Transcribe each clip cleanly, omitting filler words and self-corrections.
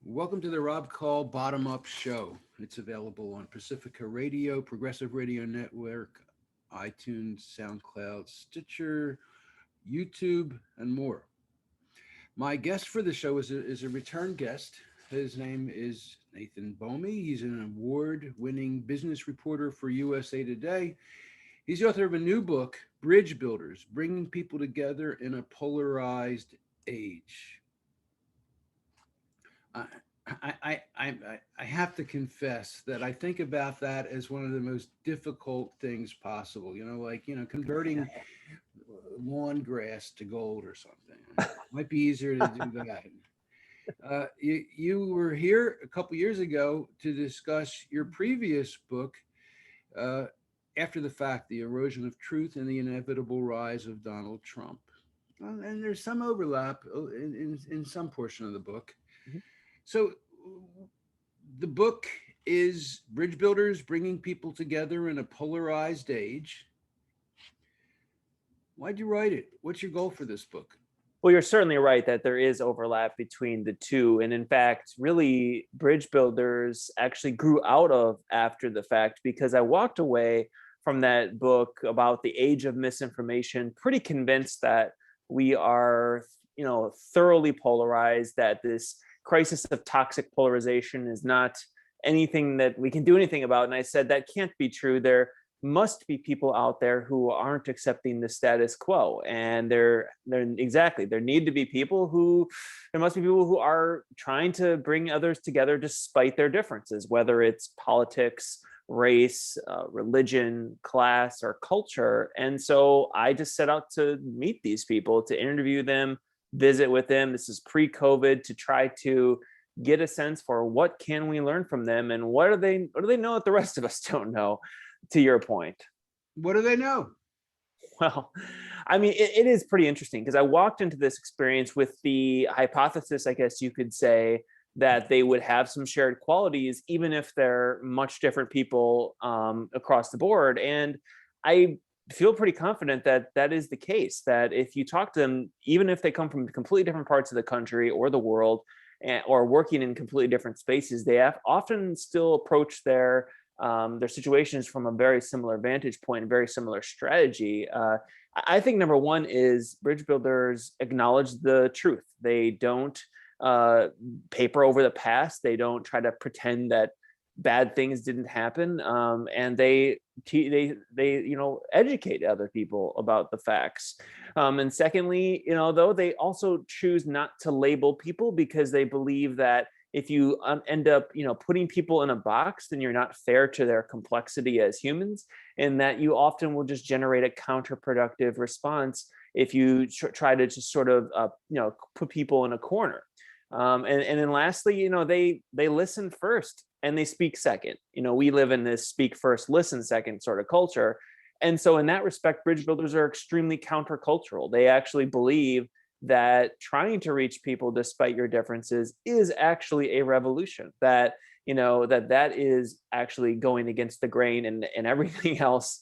Welcome to the Rob Call Bottom Up Show. It's available on Pacifica Radio, Progressive Radio Network, iTunes, SoundCloud, Stitcher, YouTube, and more. My guest for the show is a return guest. His name is Nathan Bomey. He's an award winning business reporter for USA Today. He's the author of a new book, Bridge Builders, Bringing People Together in a Polarized Age. I, I have to confess that I think about that as one of the most difficult things possible. Converting lawn grass to gold or something. It might be easier to do that. You were here a couple years ago to discuss your previous book, uh, After the Fact, The Erosion of Truth and the Inevitable Rise of Donald Trump. And there's some overlap in some portion of the book. Mhm. So the book is Bridge Builders, Bringing People Together in a Polarized Age. Why'd you write it? What's your goal for this book? Well, you're certainly right that there is overlap between the two. And in fact, really, Bridge Builders actually grew out of After the Fact because I walked away from that book about the age of misinformation pretty convinced that we are, thoroughly polarized, that this crisis of toxic polarization is not anything that we can do anything about. And I said, that can't be true. There must be people out there who aren't accepting the status quo, and there need to be people who there must be people who are trying to bring others together despite their differences, whether it's politics, race, religion, class, or culture. And so I just set out to meet these people, to interview them, visit with them. This is pre-COVID, to try to get a sense for what can we learn from them, and what do they know that the rest of us don't know, to your point. What do they know? Well, I mean, it is pretty interesting because I walked into this experience with the hypothesis, I guess you could say, that they would have some shared qualities, even if they're much different people across the board. And I feel pretty confident that that is the case, that if you talk to them, even if they come from completely different parts of the country or the world, or working in completely different spaces, they have often still approach their situations from a very similar vantage point, very similar strategy. I think number one is bridge builders acknowledge the truth. They don't paper over the past. They don't try to pretend that bad things didn't happen, and they educate other people about the facts. And secondly, though, they also choose not to label people because they believe that if you end up putting people in a box, then you're not fair to their complexity as humans, and that you often will just generate a counterproductive response if you try to just sort of put people in a corner. And then lastly, they listen first and they speak second. We live in this speak first, listen second sort of culture. And so in that respect, bridge builders are extremely countercultural. They actually believe that trying to reach people despite your differences is actually a revolution, that that is actually going against the grain, and everything else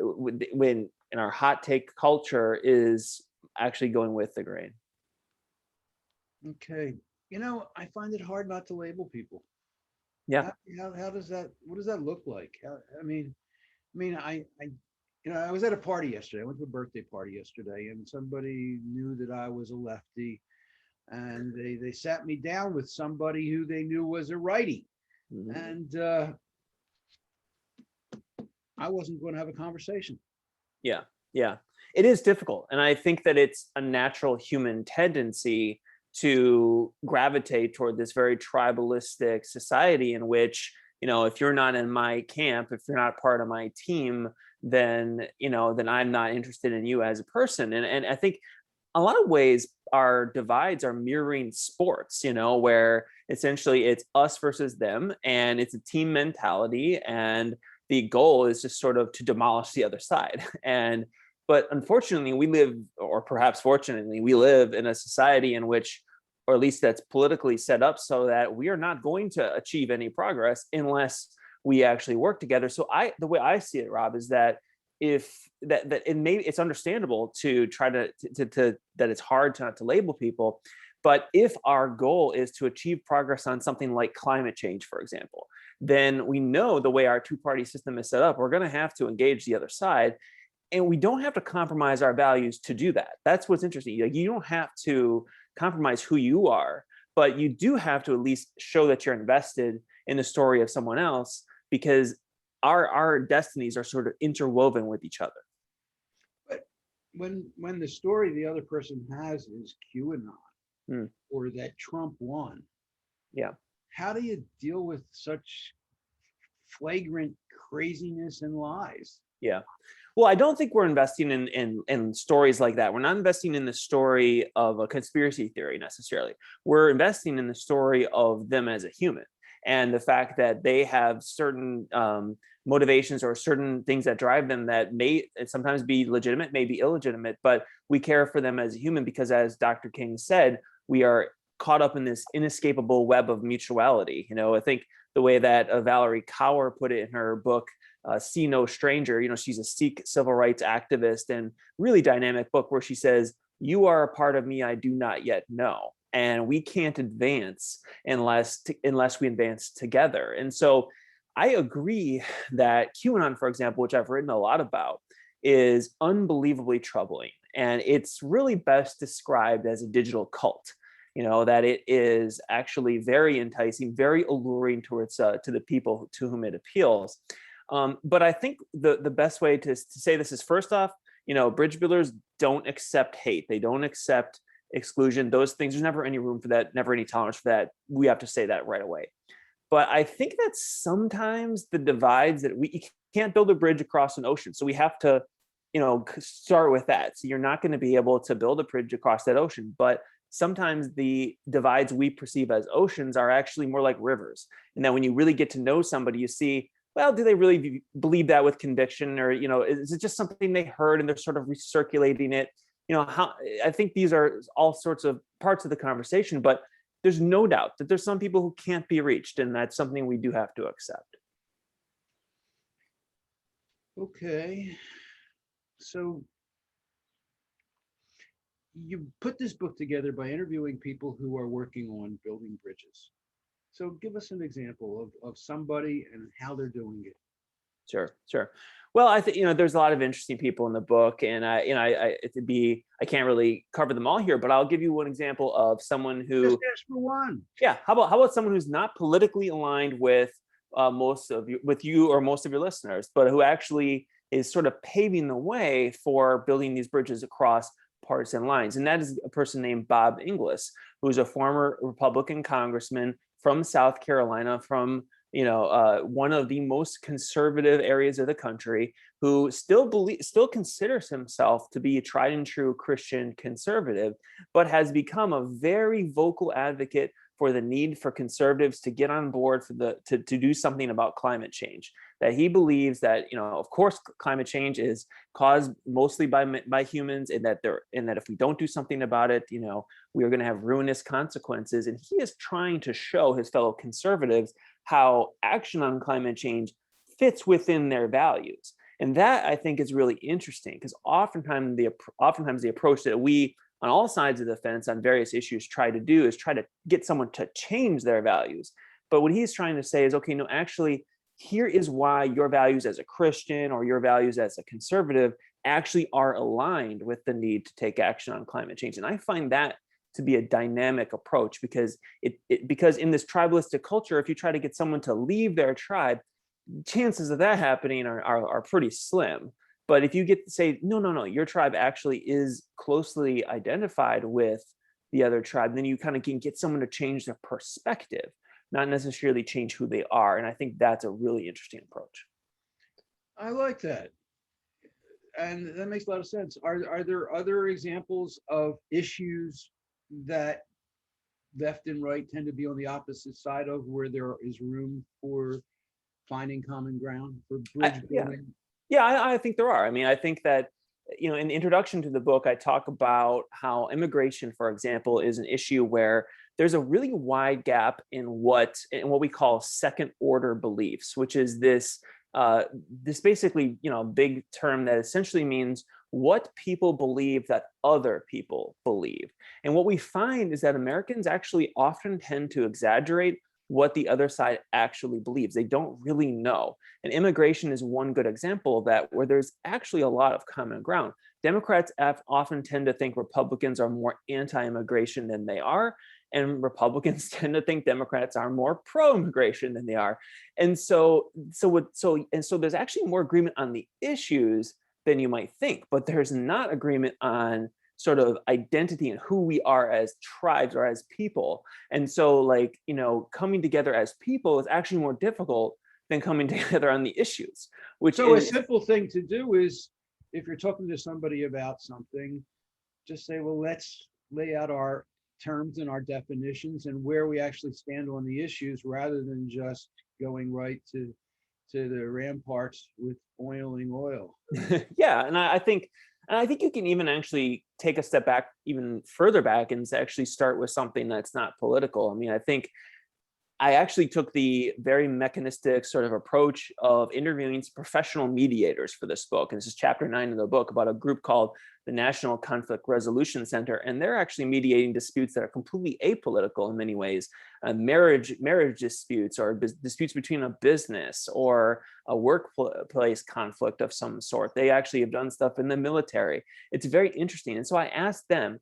when in our hot take culture is actually going with the grain. Okay. I find it hard not to label people. Yeah. How does that, what does that look like? I was at a party yesterday. I went to a birthday party yesterday, and somebody knew that I was a lefty, and they sat me down with somebody who they knew was a righty. Mhm. And I wasn't going to have a conversation. Yeah, yeah. It is difficult. And I think that it's a natural human tendency to gravitate toward this very tribalistic society in which, if you're not in my camp, if you're not part of my team, then I'm not interested in you as a person. And I think a lot of ways our divides are mirroring sports, where essentially it's us versus them, and it's a team mentality, and the goal is just sort of to demolish the other side. But unfortunately, we live, or perhaps fortunately, we live in a society in which, or at least that's politically set up so that we are not going to achieve any progress unless we actually work together. So the way I see it, Rob, is that if that it may, it's understandable to try to that it's hard to not to label people, But if our goal is to achieve progress on something like climate change, for example, then we know the way our two-party system is set up, we're going to have to engage the other side. And we don't have to compromise our values to do that. That's what's interesting. Like, you don't have to compromise who you are, but you do have to at least show that you're invested in the story of someone else, because our destinies are sort of interwoven with each other. But when the story the other person has is QAnon or that Trump won, yeah, how do you deal with such flagrant craziness and lies? Yeah. Well, I don't think we're investing in stories like that. We're not investing in the story of a conspiracy theory necessarily. We're investing in the story of them as a human, and the fact that they have certain motivations or certain things that drive them that may sometimes be legitimate, may be illegitimate, but we care for them as a human because, as Dr. King said, we are caught up in this inescapable web of mutuality. I think the way that Valerie Kaur put it in her book, See No Stranger, she's a Sikh civil rights activist, and really dynamic book where she says, you are a part of me I do not yet know. And we can't advance unless we advance together. And so I agree that QAnon, for example, which I've written a lot about, is unbelievably troubling. And it's really best described as a digital cult. That it is actually very enticing, very alluring towards to the people to whom it appeals. But I think the best way to say this is, first off, bridge builders don't accept hate. They don't accept exclusion. Those things, there's never any room for that, never any tolerance for that. We have to say that right away. But I think that sometimes the divides that you can't build a bridge across an ocean. So we have to, start with that. So you're not going to be able to build a bridge across that ocean. But sometimes the divides we perceive as oceans are actually more like rivers. And then when you really get to know somebody, you see, well, do they really believe that with conviction? Or, is it just something they heard and they're sort of recirculating it? I think these are all sorts of parts of the conversation, but there's no doubt that there's some people who can't be reached, and that's something we do have to accept. Okay. So you put this book together by interviewing people who are working on building bridges. So give us an example of somebody and how they're doing it. Sure. Well, I think there's a lot of interesting people in the book, and I can't really cover them all here, but I'll give you one example of someone who just ask for one. Yeah, how about someone who's not politically aligned with most of you or most of your listeners, but who actually is sort of paving the way for building these bridges across partisan lines, and that is a person named Bob Inglis, who's a former Republican congressman from South Carolina, from one of the most conservative areas of the country, who still considers himself to be a tried and true Christian conservative, but has become a very vocal advocate for the need for conservatives to get on board to do something about climate change. That he believes that, of course, climate change is caused mostly by humans, and that if we don't do something about it, we are going to have ruinous consequences. And he is trying to show his fellow conservatives how action on climate change fits within their values. And that, I think, is really interesting, because oftentimes the approach that we on all sides of the fence on various issues try to do is try to get someone to change their values. But what he's trying to say is, okay, no, actually, here is why your values as a Christian or your values as a conservative actually are aligned with the need to take action on climate change. And I find that to be a dynamic approach, because because in this tribalistic culture, if you try to get someone to leave their tribe, chances of that happening are pretty slim. But if you get to say, no, your tribe actually is closely identified with the other tribe, then you kind of can get someone to change their perspective, not necessarily change who they are. And I think that's a really interesting approach. I like that. And that makes a lot of sense. Are there other examples of issues that left and right tend to be on the opposite side of, where there is room for finding common ground for bridge building? Yeah, I think there are. I mean, I think that, in the introduction to the book, I talk about how immigration, for example, is an issue where there's a really wide gap in what we call second order beliefs, which is this this basically, big term that essentially means what people believe that other people believe. And what we find is that Americans actually often tend to exaggerate what the other side actually believes. They don't really know. And immigration is one good example of that, where there's actually a lot of common ground. Democrats often tend to think Republicans are more anti-immigration than they are, and Republicans tend to think Democrats are more pro-immigration than they are. And so there's actually more agreement on the issues than you might think, but there's not agreement on sort of identity and who we are as tribes or as people. And so, like, coming together as people is actually more difficult than coming together on the issues, which So a is simple thing to do is, if you're talking to somebody about something, just say, well, let's lay out our terms and our definitions and where we actually stand on the issues, rather than just going right to the ramparts with boiling oil. yeah. And I think you can even actually take a step back, even further back, and actually start with something that's not political. I mean, I think I actually took the very mechanistic sort of approach of interviewing professional mediators for this book. And this is chapter 9 of the book, about a group called the National Conflict Resolution Center. And they're actually mediating disputes that are completely apolitical in many ways. Marriage disputes, or disputes between a business or a workplace conflict of some sort. They actually have done stuff in the military. It's very interesting. And so I asked them,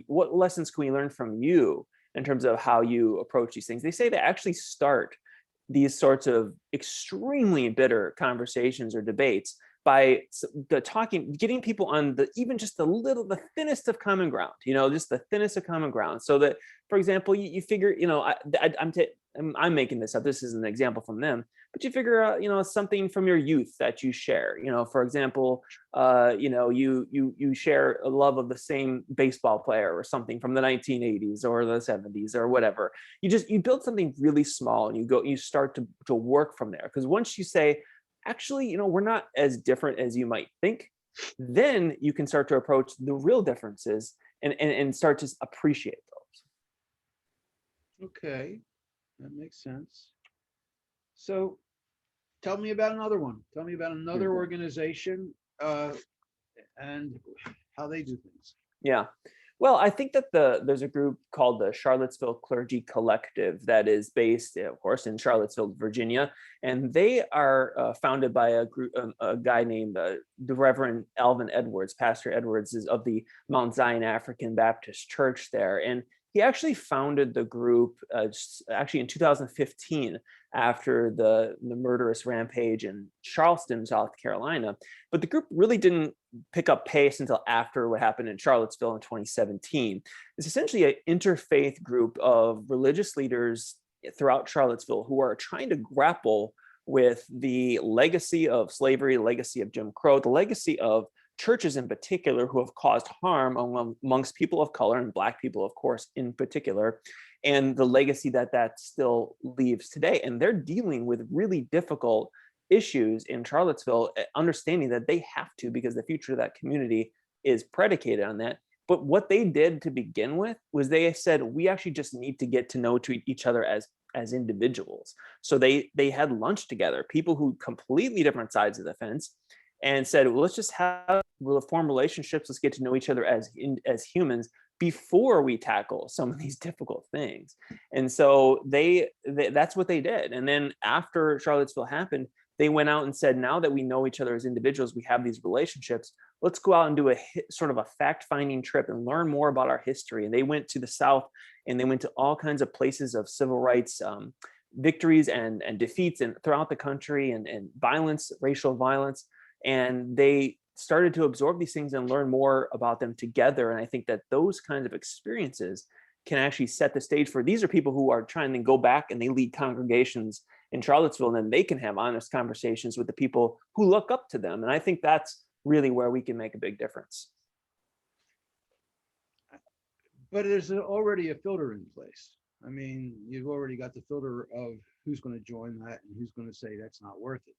what lessons can we learn from you in terms of how you approach these things? They say they actually start these sorts of extremely bitter conversations or debates by getting people on even just the thinnest of common ground, just the thinnest of common ground. So that, for example, you figure, I'm making this up. This is an example from them, but you figure out, something from your youth that you share. For example, you share a love of the same baseball player or something from the 1980s or the 70s or whatever. You build something really small, and you start to work from there. Because once you say, actually, we're not as different as you might think, then you can start to approach the real differences and start to appreciate those. Okay, that makes sense. So tell me about another one. Tell me about another organization and how they do things. Yeah. Well, I think that there's a group called the Charlottesville Clergy Collective that is based, of course, in Charlottesville, Virginia, and they are founded by a guy named the Reverend Alvin Edwards. Pastor Edwards is of the Mount Zion African Baptist Church there, and he actually founded the group actually in 2015 after the murderous rampage in Charleston, South Carolina. But the group really didn't pick up pace until after what happened in Charlottesville in 2017. It's essentially an interfaith group of religious leaders throughout Charlottesville who are trying to grapple with the legacy of slavery, the legacy of Jim Crow, the legacy of churches in particular who have caused harm amongst people of color, and Black people, of course, in particular, and the legacy that still leaves today. And they're dealing with really difficult issues in Charlottesville, understanding that they have to, because the future of that community is predicated on that. But what they did to begin with was they said, we actually just need to get to know each other as individuals. So they had lunch together, people who completely different sides of the fence, and said, well, let's just form relationships. Let's get to know each other as humans before we tackle some of these difficult things. And so that's what they did. And then after Charlottesville happened, they went out and said, now that we know each other as individuals, we have these relationships, let's go out and do a sort of a fact-finding trip and learn more about our history. And they went to the South, and they went to all kinds of places of civil rights victories and defeats and throughout the country, and violence, racial violence. And they started to absorb these things and learn more about them together. And I think that those kinds of experiences can actually set the stage for, these are people who are trying to go back and they lead congregations in Charlottesville, and then they can have honest conversations with the people who look up to them. And I think that's really where we can make a big difference. But there's already a filter in place. I mean, you've already got the filter of who's going to join that and who's going to say that's not worth it.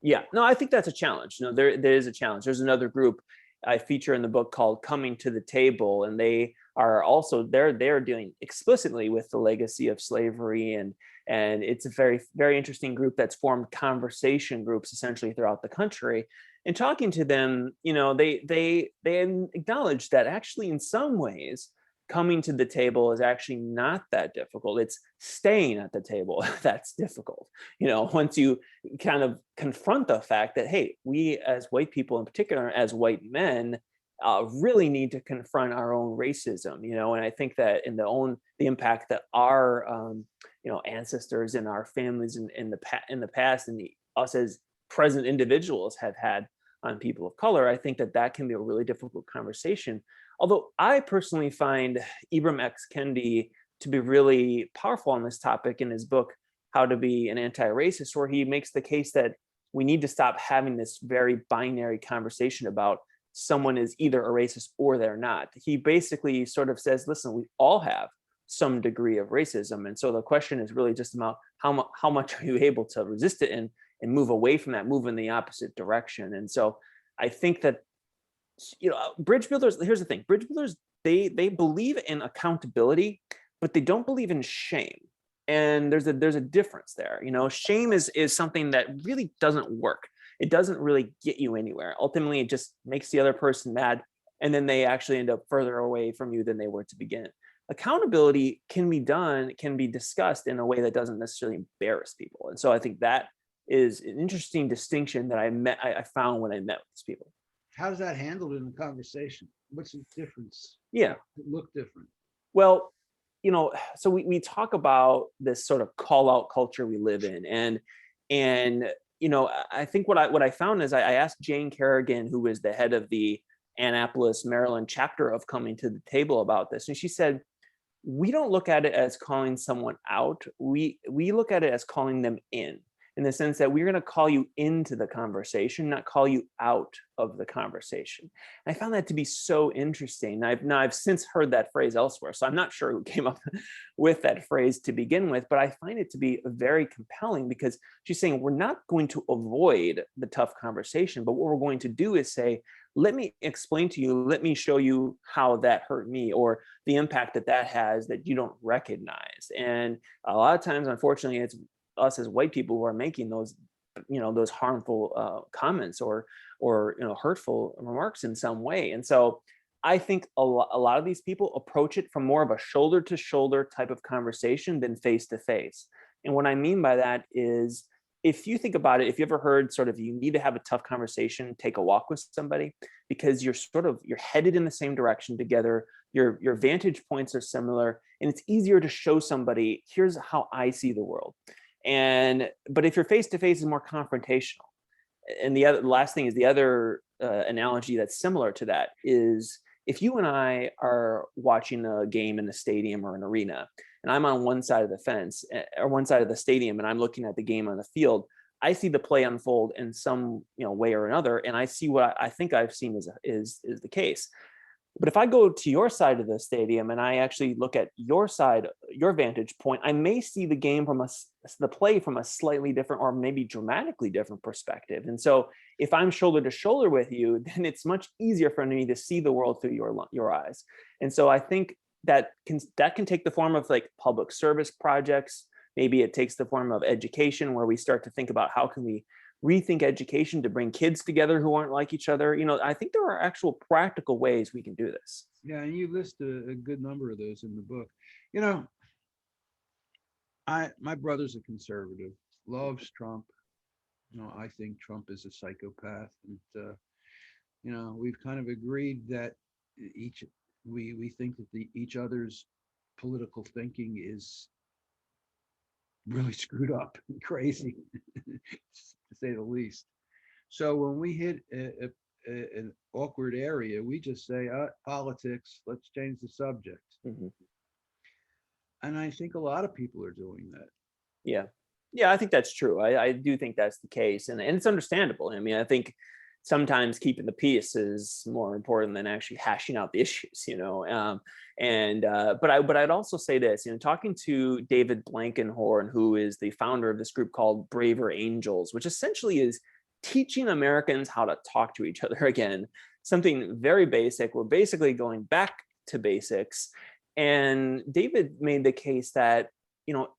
Yeah, no, I think that's a challenge. No, there is a challenge. There's another group I feature in the book called Coming to the Table, and they are also they're dealing explicitly with the legacy of slavery and And it's a very, very interesting group that's formed conversation groups essentially throughout the country. And talking to them, they acknowledge that actually in some ways, coming to the table is actually not that difficult. It's staying at the table that's difficult. Once you kind of confront the fact that, hey, we as white people in particular, as white men, really need to confront our own racism, and I think that the impact that our ancestors and our families in the past and us as present individuals have had on people of color, I think that can be a really difficult conversation. Although I personally find Ibram X. Kendi to be really powerful on this topic in his book, How to Be an Anti-Racist, where he makes the case that we need to stop having this very binary conversation about someone is either a racist or they're not. He basically sort of says, listen, we all have some degree of racism. And so the question is really just about how much are you able to resist it and move away from that, move in the opposite direction. And so I think that, bridge builders, here's the thing, bridge builders, they believe in accountability, but they don't believe in shame. And there's a difference there. Shame is something that really doesn't work. It doesn't really get you anywhere. Ultimately, it just makes the other person mad, and then they actually end up further away from you than they were to begin. Accountability can be discussed in a way that doesn't necessarily embarrass people. And so I think that is an interesting distinction that I found when I met with these people. How's that handled in the conversation? What's the difference? Yeah. It look different. Well, so we talk about this sort of call out culture we live in. And I think what I found is I asked Jane Kerrigan, who was the head of the Annapolis, Maryland chapter of Coming to the Table, about this. And she said, we don't look at it as calling someone out. We look at it as calling them in the sense that we're going to call you into the conversation, not call you out of the conversation. And I found that to be so interesting. I've since heard that phrase elsewhere, so I'm not sure who came up with that phrase to begin with, but I find it to be very compelling because she's saying we're not going to avoid the tough conversation, but what we're going to do is say, let me explain to you, let me show you how that hurt me, or the impact that has that you don't recognize. And a lot of times, unfortunately, it's us as white people who are making those harmful comments or hurtful remarks in some way. And so I think a lot of these people approach it from more of a shoulder to shoulder type of conversation than face to face. And what I mean by that is, if you think about it, if you ever heard sort of, you need to have a tough conversation, take a walk with somebody, because you're headed in the same direction together, your vantage points are similar, and it's easier to show somebody, here's how I see the world. But if you're face to face, is more confrontational. And the last thing is, the other analogy that's similar to that is, if you and I are watching a game in the stadium or an arena, and I'm on one side of the fence or one side of the stadium, and I'm looking at the game on the field, I see the play unfold in some way or another, and I see what I think I've seen is the case. But if I go to your side of the stadium and I actually look at your side, your vantage point, I may see the game the play from a slightly different, or maybe dramatically different perspective. And so if I'm shoulder to shoulder with you, then it's much easier for me to see the world through your eyes. And so I think that can take the form of like public service projects. Maybe it takes the form of education, where we start to think about how can we rethink education to bring kids together who aren't like each other. I think there are actual practical ways we can do this. Yeah, and you list a good number of those in the book. My brother's a conservative, loves Trump. I think Trump is a psychopath, and we've kind of agreed that we think that each other's political thinking is really screwed up and crazy, to say the least. So when we hit an awkward area, we just say, politics, let's change the subject. Mm-hmm. And I think a lot of people are doing that. Yeah, I think that's true. I do think that's the case, and it's understandable. I mean, I think sometimes keeping the peace is more important than actually hashing out the issues, but I'd also say this, talking to David Blankenhorn, who is the founder of this group called Braver Angels, which essentially is teaching Americans how to talk to each other again, something very basic. We're basically going back to basics. And David made the case that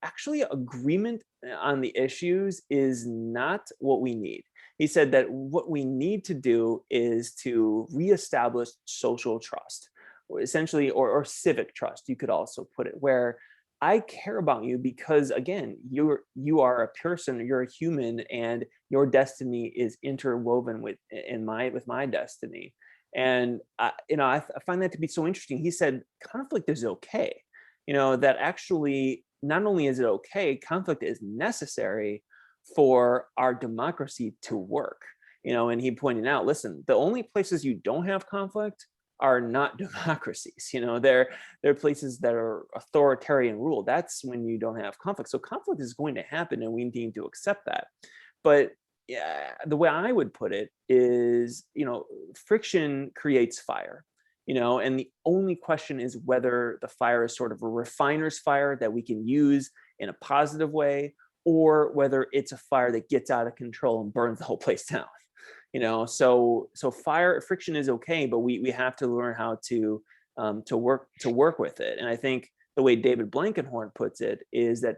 actually agreement on the issues is not what we need. He said that what we need to do is to reestablish social trust, or essentially, or civic trust, you could also put it, where I care about you because, again, you are a person, you're a human, and your destiny is interwoven with my destiny. And I find that to be so interesting. He said conflict is okay. That actually not only is it okay, conflict is necessary for our democracy to work. And he pointed out, listen, the only places you don't have conflict are not democracies. They're places that are authoritarian rule. That's when you don't have conflict. So conflict is going to happen, and we need to accept that. But yeah, the way I would put it is, friction creates fire. And the only question is whether the fire is sort of a refiner's fire that we can use in a positive way, or whether it's a fire that gets out of control and burns the whole place down. So friction is okay, but we have to learn how to work with it. And I think the way David Blankenhorn puts it is that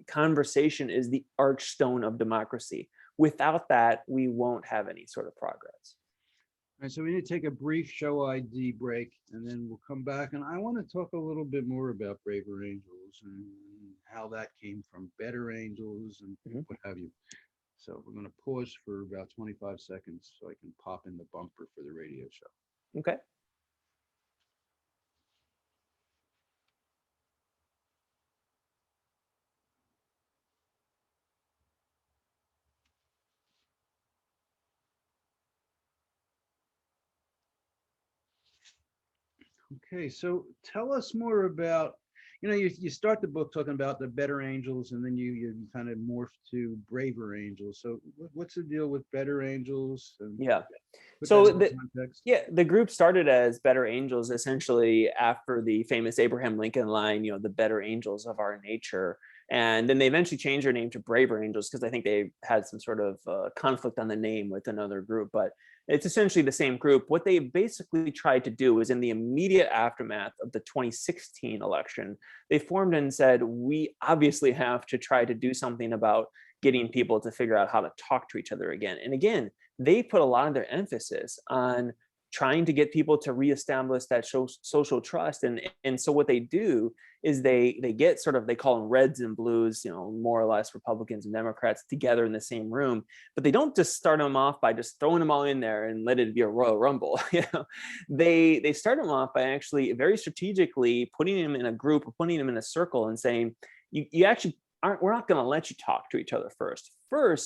conversation is the archstone of democracy. Without that, we won't have any sort of progress. All right, so we need to take a brief show ID break, and then we'll come back. And I want to talk a little bit more about Braver Angels and how that came from Better Angels and what have you. So we're going to pause for about 25 seconds so I can pop in the bumper for the radio show. Okay. Okay, so tell us more about, you start the book talking about the Better Angels, and then you kind of morph to Braver Angels. So what's the deal with Better Angels? And Yeah. put So that in context. the group started as Better Angels, essentially after the famous Abraham Lincoln line, the better angels of our nature. And then they eventually changed their name to Braver Angels because I think they had some sort of conflict on the name with another group. But it's essentially the same group. What they basically tried to do is, in the immediate aftermath of the 2016 election, they formed and said, we obviously have to try to do something about getting people to figure out how to talk to each other again. And again, they put a lot of their emphasis on trying to get people to reestablish that social trust. And so what they do is they get sort of, they call them reds and blues, more or less Republicans and Democrats together in the same room, but they don't just start them off by just throwing them all in there and let it be a Royal Rumble. They start them off by actually very strategically putting them in a group or putting them in a circle and saying, you actually aren't, we're not going to let you talk to each other first. We're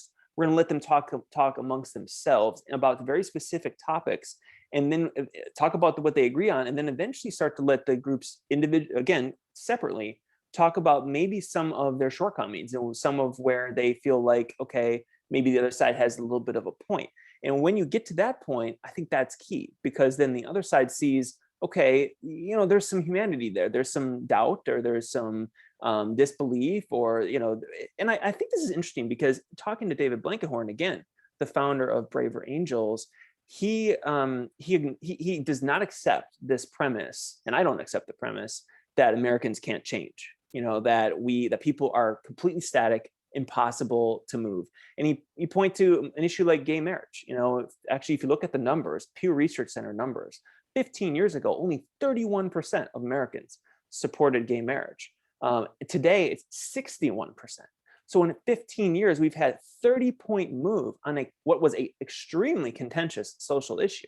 going to let them talk amongst themselves about very specific topics, and then talk about what they agree on, and then eventually start to let the groups again separately talk about maybe some of their shortcomings and some of where they feel like, okay, maybe the other side has a little bit of a point. And when you get to that point, I think that's key, because then the other side sees, okay, there's some humanity there, there's some doubt, or there's some disbelief, or and I think this is interesting because talking to David Blankenhorn, again, the founder of Braver Angels, he does not accept this premise, and I don't accept the premise that Americans can't change, that people are completely static, impossible to move. And he point to an issue like gay marriage. Actually, if you look at the numbers, Pew Research Center numbers, 15 years ago, only 31% of Americans supported gay marriage. Today, it's 61%. So in 15 years, we've had 30-point move on what was a extremely contentious social issue.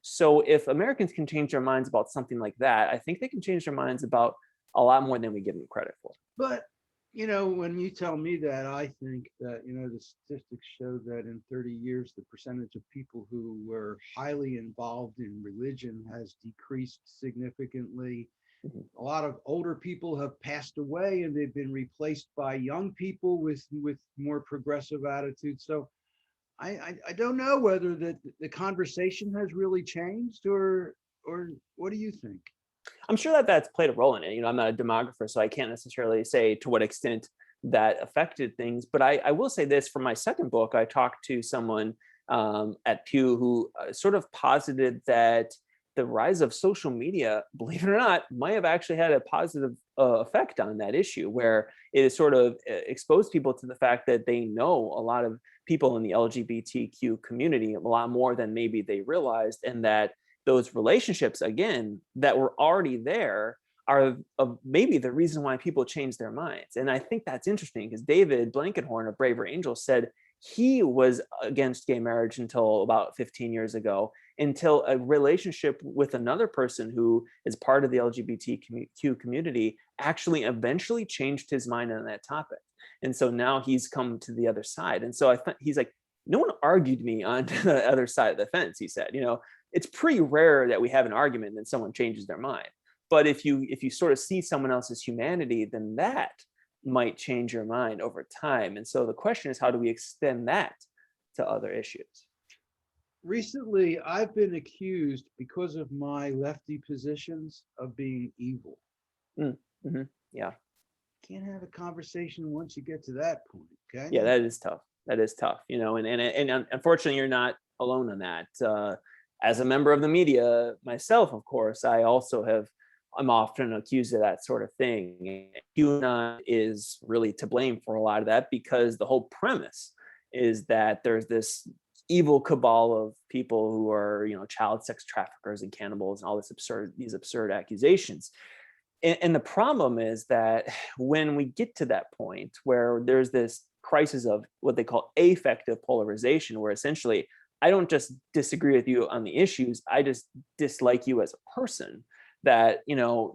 So if Americans can change their minds about something like that, I think they can change their minds about a lot more than we give them credit for. But when you tell me that, I think that, the statistics show that in 30 years, the percentage of people who were highly involved in religion has decreased significantly. Mm-hmm. A lot of older people have passed away, and they've been replaced by young people with more progressive attitudes. So I don't know whether the conversation has really changed, or what do you think? I'm sure that that's played a role in it. I'm not a demographer, so I can't necessarily say to what extent that affected things. But I will say this: for my second book, I talked to someone at Pew who sort of posited that the rise of social media, believe it or not, might have actually had a positive effect on that issue, where it has sort of exposed people to the fact that they know a lot of people in the LGBTQ community a lot more than maybe they realized, and that those relationships, again, that were already there are maybe the reason why people change their minds. And I think that's interesting, because David Blankenhorn of Braver Angels said he was against gay marriage until about 15 years ago, until a relationship with another person who is part of the LGBTQ community actually eventually changed his mind on that topic. And so now he's come to the other side. And so I thought, he's like, no one argued me on the other side of the fence. He said, it's pretty rare that we have an argument and then someone changes their mind. But if you sort of see someone else's humanity, then that might change your mind over time. And so the question is, how do we extend that to other issues? Recently, I've been accused, because of my lefty positions, of being evil. Mm-hmm. Yeah. Can't have a conversation once you get to that point, okay? Yeah, that is tough. That is tough, and unfortunately, you're not alone on that. As a member of the media myself, of course, I'm often accused of that sort of thing. QAnon is really to blame for a lot of that, because the whole premise is that there's this evil cabal of people who are, child sex traffickers and cannibals and all these absurd accusations. And the problem is that when we get to that point where there's this crisis of what they call affective polarization, where essentially I don't just disagree with you on the issues, I just dislike you as a person, that,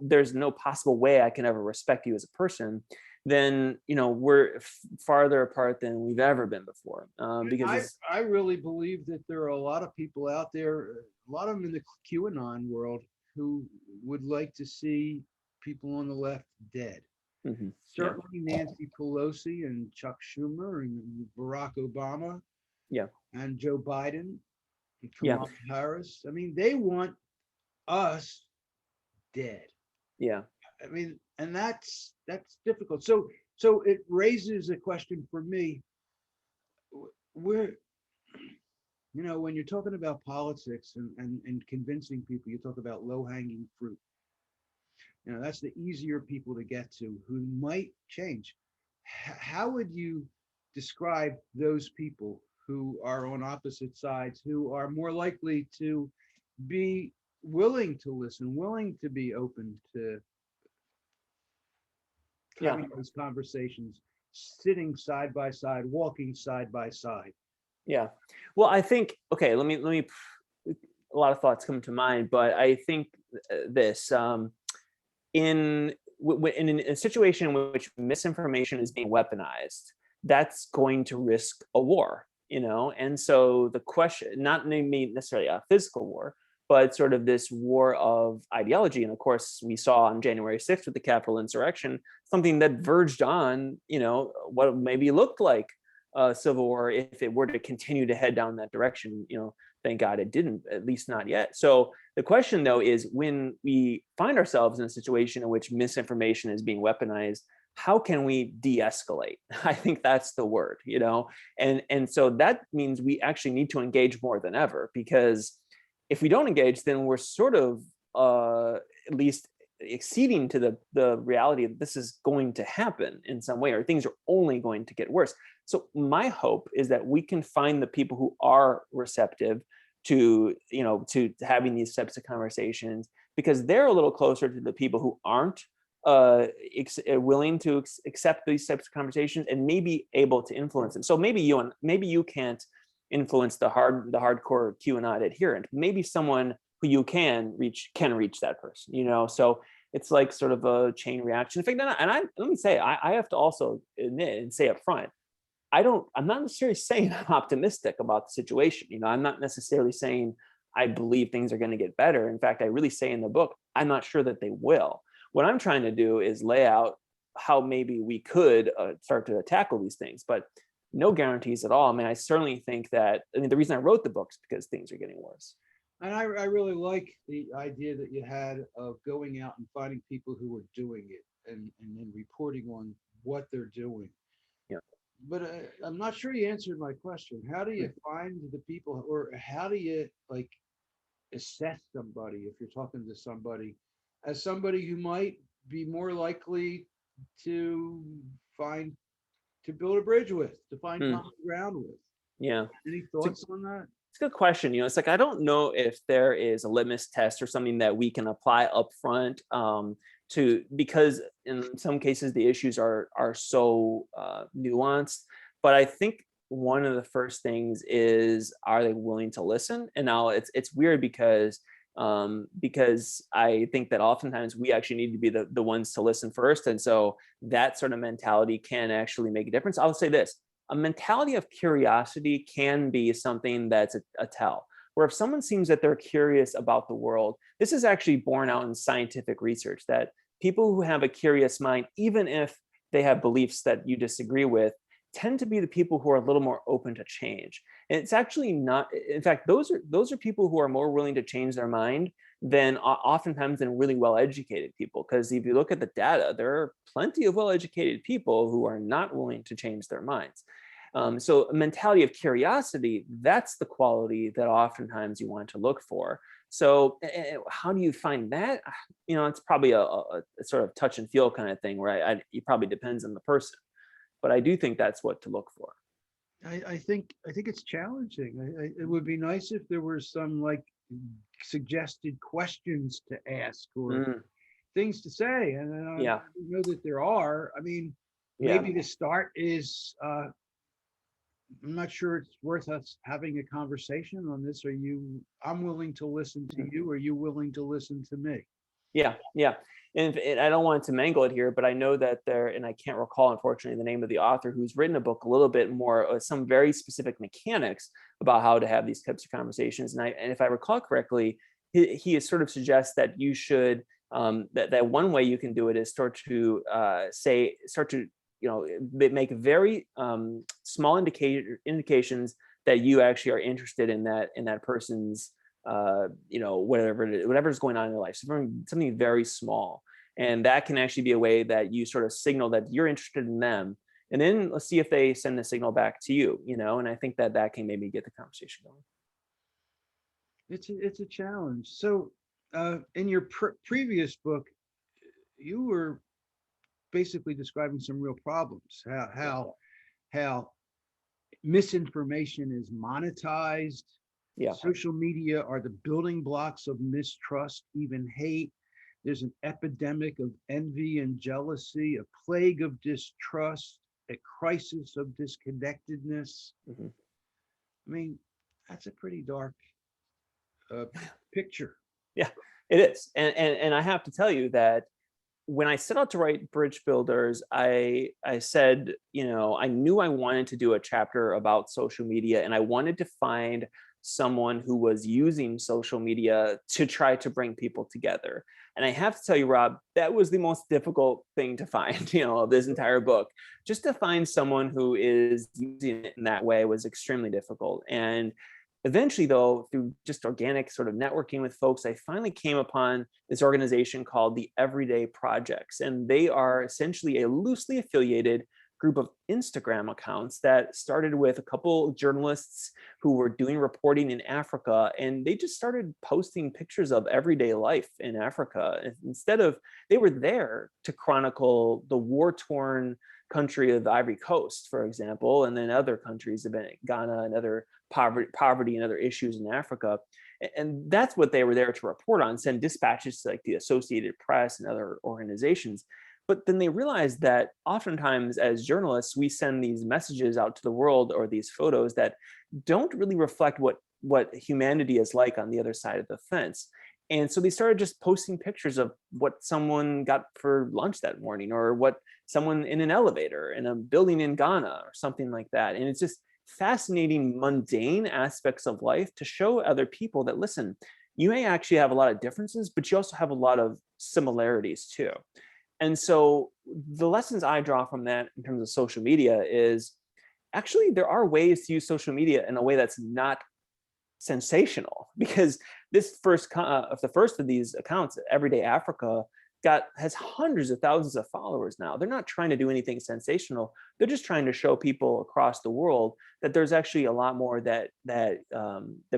there's no possible way I can ever respect you as a person, then, we're farther apart than we've ever been before. Because I really believe that there are a lot of people out there, a lot of them in the QAnon world, who would like to see people on the left dead. mm-hmm, Certainly Nancy Pelosi and Chuck Schumer and Barack Obama, yeah, and Joe Biden and yeah, Kamala Harris. I mean, they want us dead. yeah, I mean, and that's difficult. So it raises a question for me. Where, when you're talking about politics and convincing people, you talk about low hanging fruit. That's the easier people to get to, who might change. How would you describe those people who are on opposite sides, who are more likely to be willing to listen, willing to be open to yeah. having those conversations, sitting side by side, walking side by side? Yeah. Well, I think, okay, let me a lot of thoughts come to mind, but I think this in a situation in which misinformation is being weaponized, that's going to risk a war, and so the question, not necessarily a physical war, but sort of this war of ideology. And of course, we saw on January 6th with the Capitol insurrection, something that verged on, what maybe looked like a civil war if it were to continue to head down that direction. Thank God it didn't, at least not yet. So the question, though, is when we find ourselves in a situation in which misinformation is being weaponized, how can we de-escalate? I think that's the word, and so that means we actually need to engage more than ever, because if we don't engage, then we're sort of at least acceding to the reality that this is going to happen in some way, or things are only going to get worse. So my hope is that we can find the people who are receptive to having these types of conversations, because they're a little closer to the people who aren't willing to accept these types of conversations and maybe able to influence them. So maybe you can't influence the hardcore QAnon adherent. Maybe someone who you can reach that person. So it's like sort of a chain reaction. In fact, let me say, I have to also admit and say up front, I'm not necessarily saying I'm optimistic about the situation. I'm not necessarily saying I believe things are going to get better. In fact, I really say in the book, I'm not sure that they will. What I'm trying to do is lay out how maybe we could start to tackle these things, but no guarantees at all. I mean, I certainly think that, the reason I wrote the book is because things are getting worse. And I really like the idea that you had of going out and finding people who are doing it, and then reporting on what they're doing. Yeah. But I'm not sure you answered my question. How do you find the people, or how do you assess somebody if you're talking to somebody as somebody who might be more likely to find to build a bridge with, to find Hmm. common ground with. Yeah. Any It's a, thoughts on that? it's a good question. It's like, I don't know if there is a litmus test or something that we can apply up front, because in some cases the issues are so nuanced. But I think one of the first things is, are they willing to listen? And now it's weird because I think that oftentimes we actually need to be the ones to listen first. And so that sort of mentality can actually make a difference. I'll say this: a mentality of curiosity can be something that's a tell. Where if someone seems that they're curious about the world, this is actually borne out in scientific research, that people who have a curious mind, even if they have beliefs that you disagree with, tend to be the people who are a little more open to change. And it's actually not, in fact, those are people who are more willing to change their mind than oftentimes than really well-educated people. Because if you look at the data, there are plenty of well-educated people who are not willing to change their minds. So a mentality of curiosity, that's the quality that oftentimes you want to look for. So how do you find that? It's probably a sort of touch and feel kind of thing, where it probably depends on the person. But I do think that's what to look for. I think it's challenging. It would be nice if there were some like suggested questions to ask or Mm, things to say, and I yeah, know that there are. I mean, yeah. maybe the start is I'm not sure it's worth us having a conversation on this. I'm willing to listen to Mhm. you. Are you willing to listen to me? Yeah, yeah. And I don't want to mangle it here, but I know that and I can't recall, unfortunately, the name of the author who's written a book a little bit more, some very specific mechanics about how to have these types of conversations. And if I recall correctly, he sort of suggests that you should, that one way you can do it is start to, make very small indications that you actually are interested in that person's whatever's going on in their life. So something very small. And that can actually be a way that you sort of signal that you're interested in them. And then let's see if they send the signal back to you, and I think that can maybe get the conversation going. It's a challenge. So, in your previous book, you were basically describing some real problems. How misinformation is monetized. Yeah. Social media are the building blocks of mistrust, even hate. There's an epidemic of envy and jealousy, a plague of distrust, a crisis of disconnectedness. Mhm. I mean, that's a pretty dark uh, picture. Yeah, it is. And I have to tell you that when I set out to write Bridge Builders, I said, I knew I wanted to do a chapter about social media, and I wanted to find someone who was using social media to try to bring people together. And I have to tell you, Rob, that was the most difficult thing to find, of this entire book. Just to find someone who is using it in that way was extremely difficult. And eventually, though, through just organic sort of networking with folks, I finally came upon this organization called the Everyday Projects. And they are essentially a loosely affiliated group of Instagram accounts that started with a couple journalists who were doing reporting in Africa. And they just started posting pictures of everyday life in Africa. Instead of, they were there to chronicle the war-torn country of the Ivory Coast, for example, and then other countries have been Ghana and other poverty and other issues in Africa. And that's what they were there to report on, send dispatches to like the Associated Press and other organizations. But then they realized that oftentimes as journalists, we send these messages out to the world, or these photos that don't really reflect what humanity is like on the other side of the fence. And so they started just posting pictures of what someone got for lunch that morning, or what someone in an elevator in a building in Ghana or something like that. And it's just fascinating, mundane aspects of life to show other people that, listen, you may actually have a lot of differences, but you also have a lot of similarities too. And so the lessons I draw from that in terms of social media is, actually there are ways to use social media in a way that's not sensational, because the first of these accounts, Everyday Africa, has hundreds of thousands of followers now. They're not trying to do anything sensational. They're just trying to show people across the world that there's actually a lot more that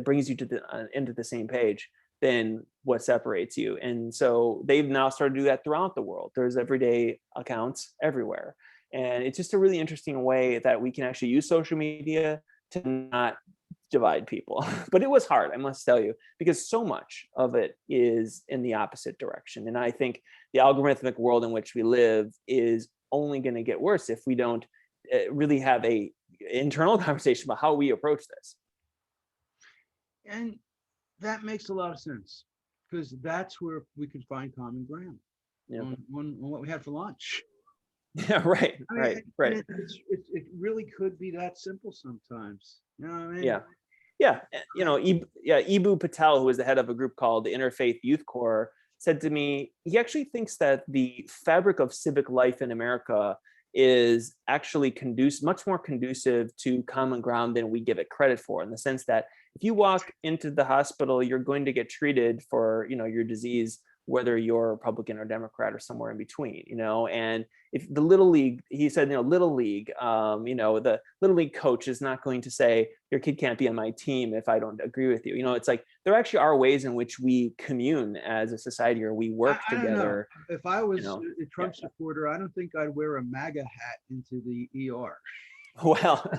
brings you to into the same page than what separates you. And so they've now started to do that throughout the world. There's everyday accounts everywhere. And it's just a really interesting way that we can actually use social media to not divide people. But it was hard, I must tell you, because so much of it is in the opposite direction. And I think the algorithmic world in which we live is only going to get worse if we don't really have a internal conversation about how we approach this. And that makes a lot of sense, because that's where we can find common ground Yeah. on what we had for lunch. Yeah, right, I mean, right. it really could be that simple sometimes. You know what I mean? Yeah. Yeah. You know, Ibu Patel, who is the head of a group called the Interfaith Youth Corps, said to me, he actually thinks that the fabric of civic life in America is actually much more conducive to common ground than we give it credit for, in the sense that if you walk into the hospital, you're going to get treated for, your disease, whether you're Republican or Democrat or somewhere in between, and if the Little League, he said, Little League, the Little League coach is not going to say, your kid can't be on my team if I don't agree with you. It's like, there actually are ways in which we commune as a society, or we work I don't know. together. If I was a Trump supporter, I don't think I'd wear a MAGA hat into the ER. Well,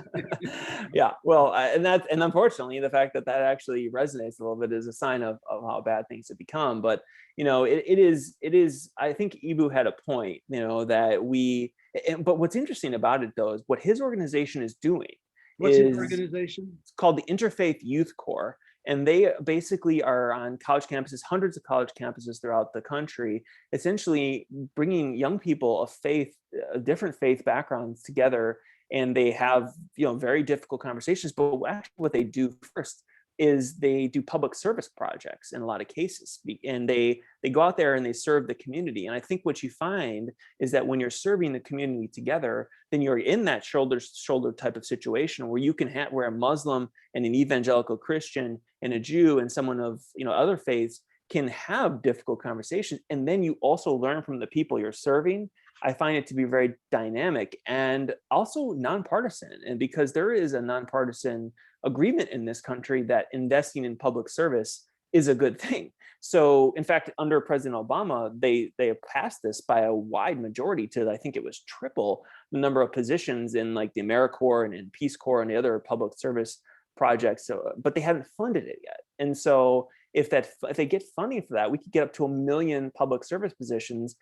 yeah, well, and unfortunately, the fact that actually resonates a little bit is a sign of how bad things have become. But it is. I think Ibu had a point. But what's interesting about it, though, is what his organization is doing. What's his organization? It's called the Interfaith Youth Corps. And they basically are on college campuses, hundreds of college campuses throughout the country, essentially bringing young people of different faith backgrounds together. And they have, very difficult conversations. But actually what they do first is they do public service projects in a lot of cases. And they go out there and they serve the community. And I think what you find is that when you're serving the community together, then you're in that shoulder to shoulder type of situation where you can where a Muslim and an evangelical Christian and a Jew and someone of, other faiths can have difficult conversations. And then you also learn from the people you're serving. I find it to be very dynamic and also nonpartisan. And because there is a nonpartisan agreement in this country that investing in public service is a good thing. So in fact, under President Obama, they passed this by a wide majority to, I think it was triple the number of positions in like the AmeriCorps and in Peace Corps and the other public service projects. So, but they haven't funded it yet. And so if they get funding for that, we could get up to 1 million public service positions.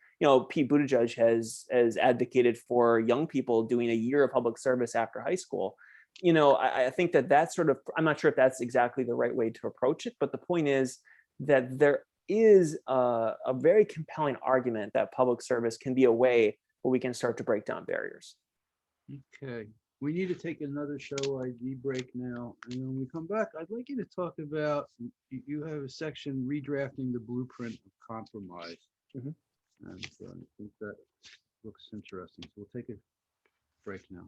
Pete Buttigieg has advocated for young people doing a year of public service after high school. I think that's sort of, I'm not sure if that's exactly the right way to approach it, but the point is that there is a very compelling argument that public service can be a way where we can start to break down barriers. Okay. We need to take another show ID break now. And when we come back, I'd like you to talk about, you have a section, redrafting the blueprint of compromise. Mm-hmm. And I think that looks interesting. So we'll take a break now.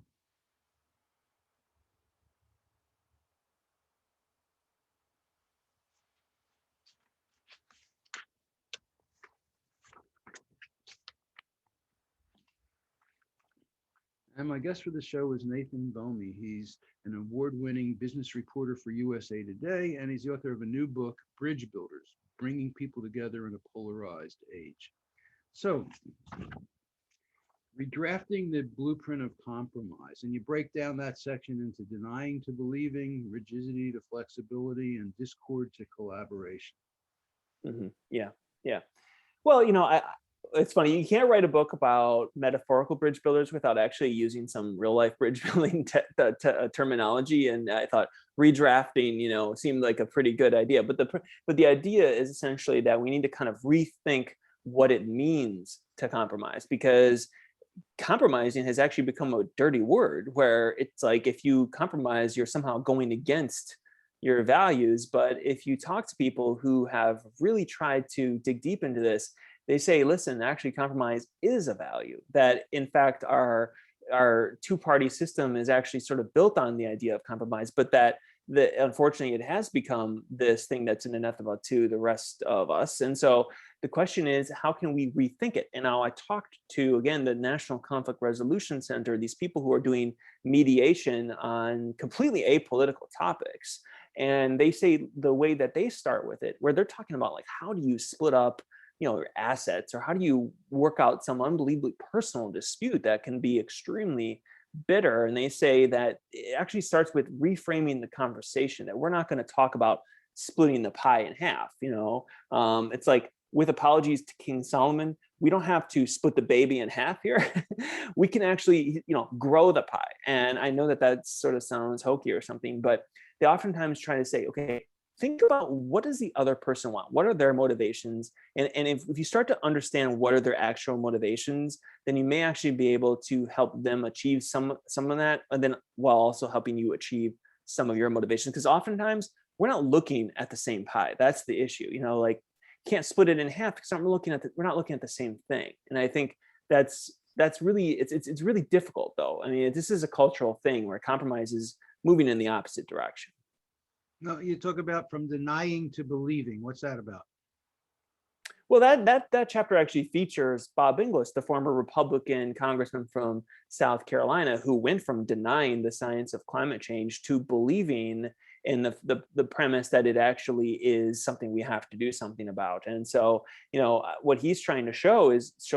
And my guest for the show is Nathan Bomey. He's an award-winning business reporter for USA Today, and he's the author of a new book, Bridge Builders, Bringing People Together in a Polarized Age. So, redrafting the blueprint of compromise, and you break down that section into denying to believing, rigidity to flexibility, and discord to collaboration. Mm-hmm. Yeah. Well, it's funny, you can't write a book about metaphorical bridge builders without actually using some real life bridge building terminology. And I thought redrafting, seemed like a pretty good idea. But the idea is essentially that we need to kind of rethink what it means to compromise, because compromising has actually become a dirty word, where it's like if you compromise, you're somehow going against your values. But if you talk to people who have really tried to dig deep into this, they say, listen, actually compromise is a value, that in fact our two-party system is actually sort of built on the idea of compromise, but that unfortunately it has become this thing that's an anathema to the rest of us. And so the question is, how can we rethink it? And now I talked to, again, the National Conflict Resolution Center, these people who are doing mediation on completely apolitical topics. And they say the way that they start with it, where they're talking about like, how do you split up, your assets, or how do you work out some unbelievably personal dispute that can be extremely bitter. And they say that it actually starts with reframing the conversation, that we're not going to talk about splitting the pie in half. It's like, with apologies to King Solomon, we don't have to split the baby in half here. We can actually, grow the pie. And I know that that sort of sounds hokey or something, but they oftentimes try to say, okay, think about what does the other person want? What are their motivations? And if you start to understand what are their actual motivations, then you may actually be able to help them achieve some of that, and then while also helping you achieve some of your motivations. Because oftentimes we're not looking at the same pie. That's the issue. Like, can't split it in half because we're not looking at the same thing. And I think that's really, it's really difficult though. I mean, this is a cultural thing where compromise is moving in the opposite direction. No, you talk about from denying to believing. What's that about? Well, that chapter actually features Bob Inglis, the former Republican congressman from South Carolina, who went from denying the science of climate change to believing in the premise that it actually is something we have to do something about. And so, what he's trying to show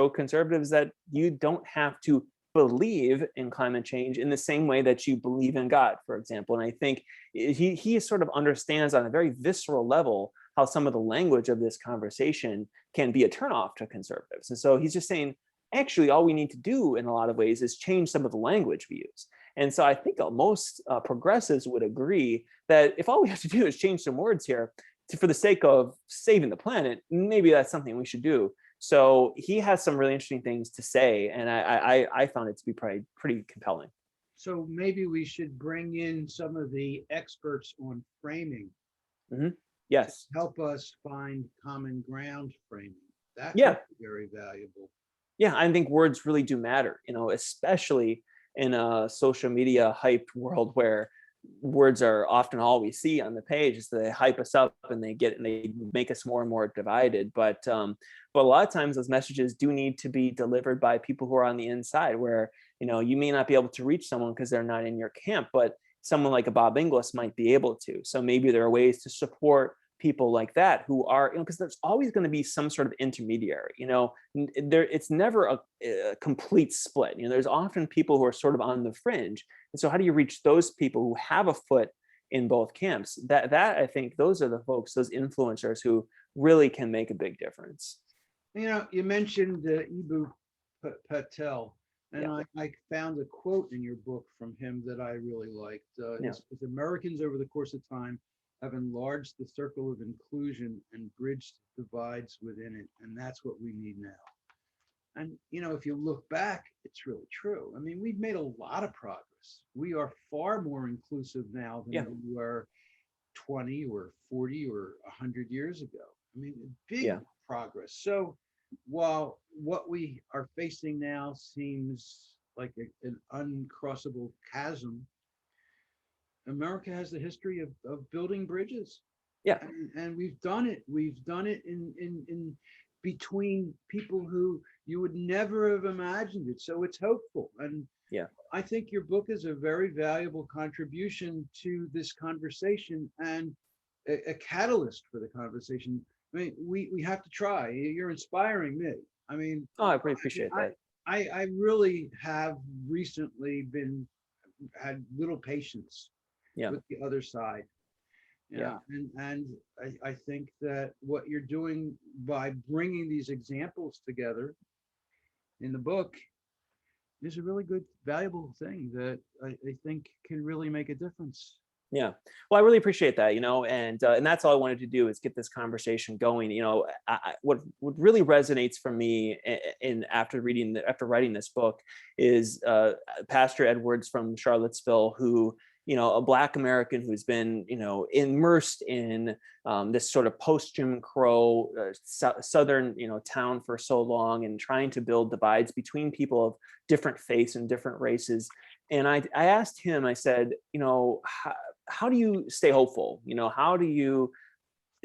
conservatives that you don't have to believe in climate change in the same way that you believe in God, for example. And I think he sort of understands on a very visceral level how some of the language of this conversation can be a turnoff to conservatives. And so he's just saying, actually, all we need to do in a lot of ways is change some of the language we use. And so I think most progressives would agree that if all we have to do is change some words here for the sake of saving the planet, maybe that's something we should do. So he has some really interesting things to say, and I found it to be pretty compelling. So maybe we should bring in some of the experts on framing. Mm-hmm. Yes. To help us find common ground framing. That could be very valuable. Yeah, I think words really do matter, especially in a social media hyped world where words are often all we see on the page. Is they hype us up and they make us more and more divided. But a lot of times those messages do need to be delivered by people who are on the inside, where you may not be able to reach someone because they're not in your camp, but someone like a Bob Inglis might be able to. So maybe there are ways to support people like that who are, because there's always going to be some sort of intermediary. It's never a complete split. There's often people who are sort of on the fringe. And so how do you reach those people who have a foot in both camps? That I think those are the folks, those influencers who really can make a big difference. You mentioned Eboo Patel. And I found a quote in your book from him that I really liked. It's Americans over the course of time have enlarged the circle of inclusion and bridged divides within it. And that's what we need now. And, if you look back, it's really true. I mean, we've made a lot of progress. We are far more inclusive now than we were 20 or 40 or 100 years ago. I mean, big progress. So while what we are facing now seems like an uncrossable chasm, America has the history of building bridges. Yeah. And we've done it. We've done it in between people who you would never have imagined it. So it's hopeful. And I think your book is a very valuable contribution to this conversation and a catalyst for the conversation. I mean, we have to try. You're inspiring me. I mean, I really appreciate that. I really have recently had little patience with the other side. And I think that what you're doing by bringing these examples together in the book is a really good, valuable thing that I think can really make a difference. Yeah. Well, I really appreciate that, and that's all I wanted to do is get this conversation going. What really resonates for me after writing this book is Pastor Edwards from Charlottesville, who, a Black American who's been, immersed in this sort of post-Jim Crow Southern, town for so long, and trying to build divides between people of different faiths and different races. And I asked him, I said, how do you stay hopeful? How do you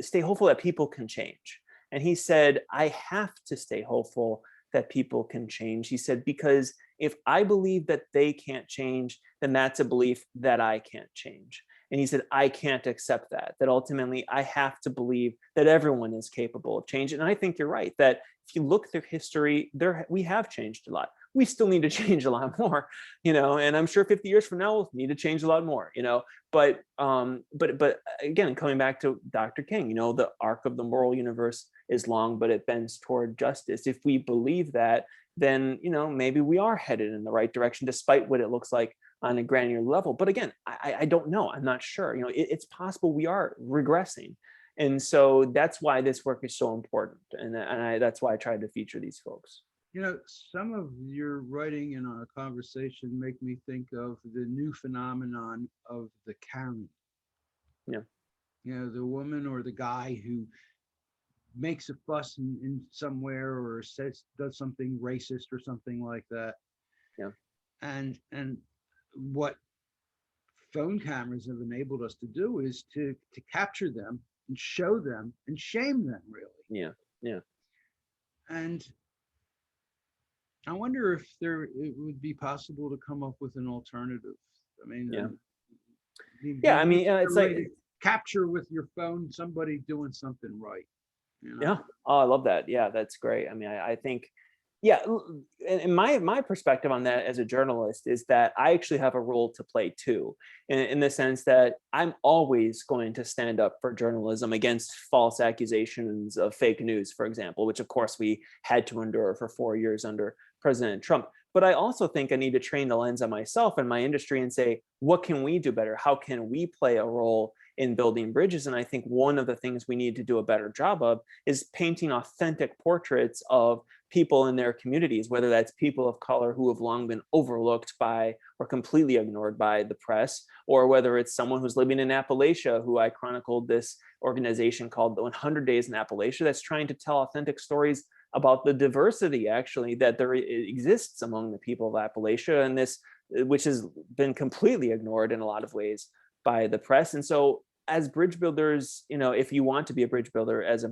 stay hopeful that people can change? And he said, I have to stay hopeful that people can change. He said, because if I believe that they can't change, then that's a belief that I can't change. And he said, I can't accept that ultimately I have to believe that everyone is capable of change. And I think you're right, that if you look through history, we have changed a lot. We still need to change a lot more, and I'm sure 50 years from now, we'll need to change a lot more, but again, coming back to Dr. King, the arc of the moral universe is long, but it bends toward justice. If we believe that, then, maybe we are headed in the right direction, despite what it looks like on a granular level. But again, I don't know. I'm not sure. It's possible we are regressing. And so that's why this work is so important. And that's why I tried to feature these folks. Some of your writing in our conversation make me think of the new phenomenon of the Karen. Yeah. The woman or the guy who makes a fuss in somewhere or does something racist or something like that. Yeah. And what phone cameras have enabled us to do is to capture them and show them and shame them, really. Yeah. And I wonder if it would be possible to come up with an alternative. I mean, it's like capture with your phone somebody doing something right. Yeah. Oh, I love that. Yeah, that's great. I mean, I think, and my perspective on that as a journalist is that I actually have a role to play too, in the sense that I'm always going to stand up for journalism against false accusations of fake news, for example, which of course we had to endure for 4 years under President Trump. But I also think I need to train the lens on myself and my industry and say, what can we do better? How can we play a role in building bridges? And I think one of the things we need to do a better job of is painting authentic portraits of people in their communities, whether that's people of color who have long been overlooked by or completely ignored by the press, or whether it's someone who's living in Appalachia, who I chronicled this organization called the 100 Days in Appalachia that's trying to tell authentic stories about the diversity actually that there exists among the people of Appalachia, and this, which has been completely ignored in a lot of ways by the press. And so as bridge builders, if you want to be a bridge builder as a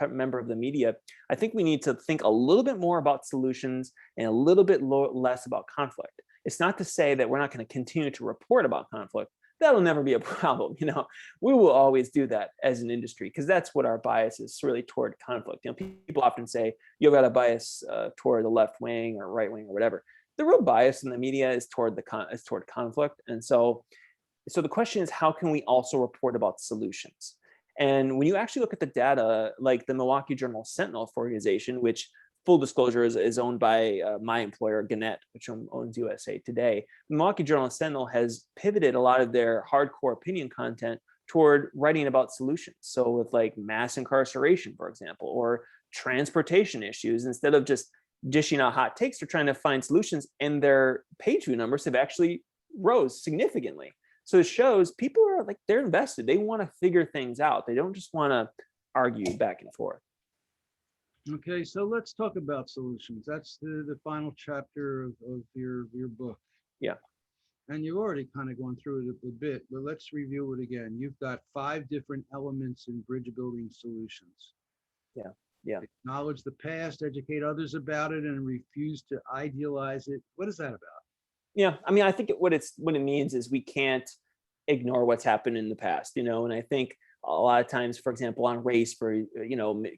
member of the media, I think we need to think a little bit more about solutions and a little bit less about conflict. It's not to say that we're not going to continue to report about conflict. That'll never be a problem. We will always do that as an industry because that's what our bias is, really toward conflict. People often say you've got a bias toward the left wing or right wing or whatever. The real bias in the media is toward conflict. And so the question is, how can we also report about solutions? And when you actually look at the data, like the Milwaukee Journal Sentinel organization, which full disclosure is owned by my employer, Gannett, which owns USA Today. The Milwaukee Journal Sentinel has pivoted a lot of their hardcore opinion content toward writing about solutions. So with like mass incarceration, for example, or transportation issues, instead of just dishing out hot takes, they're trying to find solutions, and their page view numbers have actually rose significantly. So it shows people are like, they're invested. They want to figure things out. They don't just want to argue back and forth. Okay, so let's talk about solutions. That's the final chapter of your book. Yeah. And you've already kind of gone through it a bit, but let's review it again. You've got 5 different elements in bridge building solutions. Yeah. Acknowledge the past, educate others about it, and refuse to idealize it. What is that about? Yeah, I mean, I think what it means is we can't ignore what's happened in the past, and I think a lot of times, for example, on race,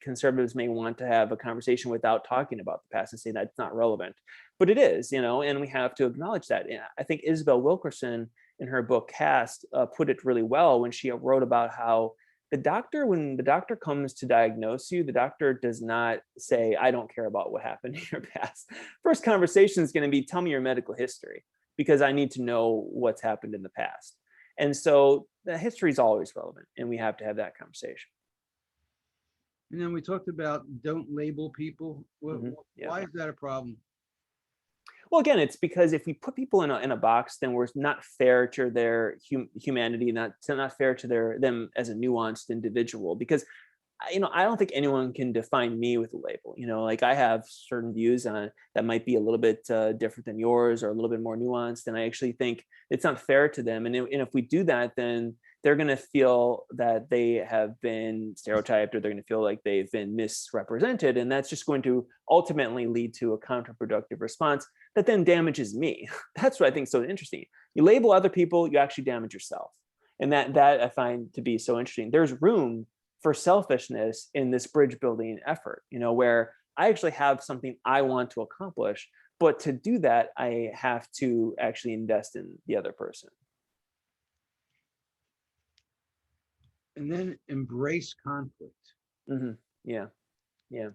conservatives may want to have a conversation without talking about the past and say that's not relevant, but it is, and we have to acknowledge that. And I think Isabel Wilkerson in her book Cast put it really well when she wrote about how when the doctor comes to diagnose you, the doctor does not say, I don't care about what happened in your past. First conversation is going to be, tell me your medical history, because I need to know what's happened in the past. And so the history is always relevant, and we have to have that conversation. And then we talked about don't label people. Why is that a problem? Well, again, it's because if we put people in a box, then we're not fair to their humanity, not fair to them as a nuanced individual. Because I don't think anyone can define me with a label. Like I have certain views on that might be a little bit different than yours, or a little bit more nuanced. And I actually think it's not fair to them. And if we do that, then they're going to feel that they have been stereotyped, or they're going to feel like they've been misrepresented. And that's just going to ultimately lead to a counterproductive response that then damages me. That's what I think is so interesting. You label other people, you actually damage yourself. And that I find to be so interesting. There's room for selfishness in this bridge building effort, where I actually have something I want to accomplish, but to do that, I have to actually invest in the other person. And then embrace conflict. Hmm. Yeah. Yeah.